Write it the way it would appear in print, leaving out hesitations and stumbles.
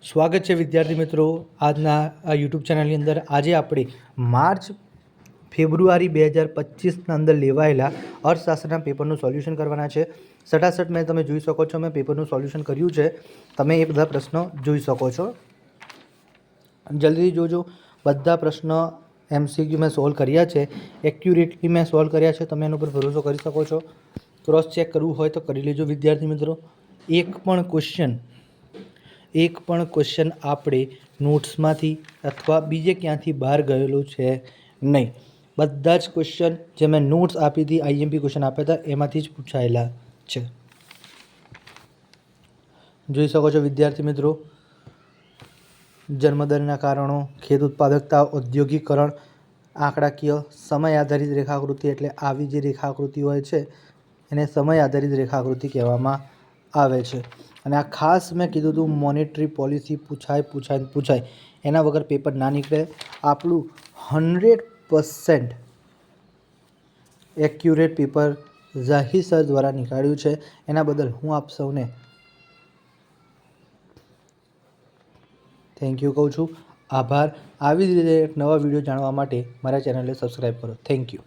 સ્વાગત છે વિદ્યાર્થી મિત્રો આજના આ યુટ્યુબ ચેનલની અંદર। આજે આપણે માર્ચ ફેબ્રુઆરી 2025ના અંદર લેવાયેલા અર્થશાસ્ત્રના પેપરનું સોલ્યુશન કરવાના છે। સટાસટ મેં તમે જોઈ શકો છો, મેં પેપરનું સોલ્યુશન કર્યું છે। તમે એ બધા પ્રશ્નો જોઈ શકો છો, જલ્દી જોજો। બધા પ્રશ્નો એમસીક્યુ મેં સોલ્વ કર્યા છે, એક્યુરેટલી મેં સોલ્વ કર્યા છે। તમે એના ઉપર ભરોસો કરી શકો છો। ક્રોસ ચેક કરવું હોય તો કરી લેજો વિદ્યાર્થી મિત્રો। એક પણ ક્વેશ્ચન આપણે નોટ્સમાંથી અથવા બીજે ક્યાંથી બહાર ગયેલો છે નહીં। બધા જ ક્વેશ્ચન જે મેં નોટ્સ આપી હતી, આઈએમપી ક્વેશ્ચન આપ્યા હતા, એમાંથી જ પૂછાયેલા છે। જોઈ શકો છો વિદ્યાર્થી મિત્રો, જન્મદરના કારણો, ખેત ઉત્પાદકતા, ઔદ્યોગિકરણ, આંકડાકીય, સમય આધારિત રેખાકૃતિ, એટલે આવી જે રેખાકૃતિ હોય છે એને સમય આધારિત રેખાકૃતિ કહેવામાં આવે છે। અને આ ખાસ મેં કીધું હતું મોનેટરી પોલિસી પૂછાય, એના વગર પેપર ના નીકળે। આપણું 100% એક્યુરેટ પેપર ઝાહિર સર દ્વારા નીકાળ્યું છે, એના બદલ હું આપ સૌને થેન્ક યુ કહું છું, આભાર। આવી જ રીતે એક નવા વિડીયો જાણવા માટે મારા ચેનલને સબસ્ક્રાઈબ કરો। Thank you.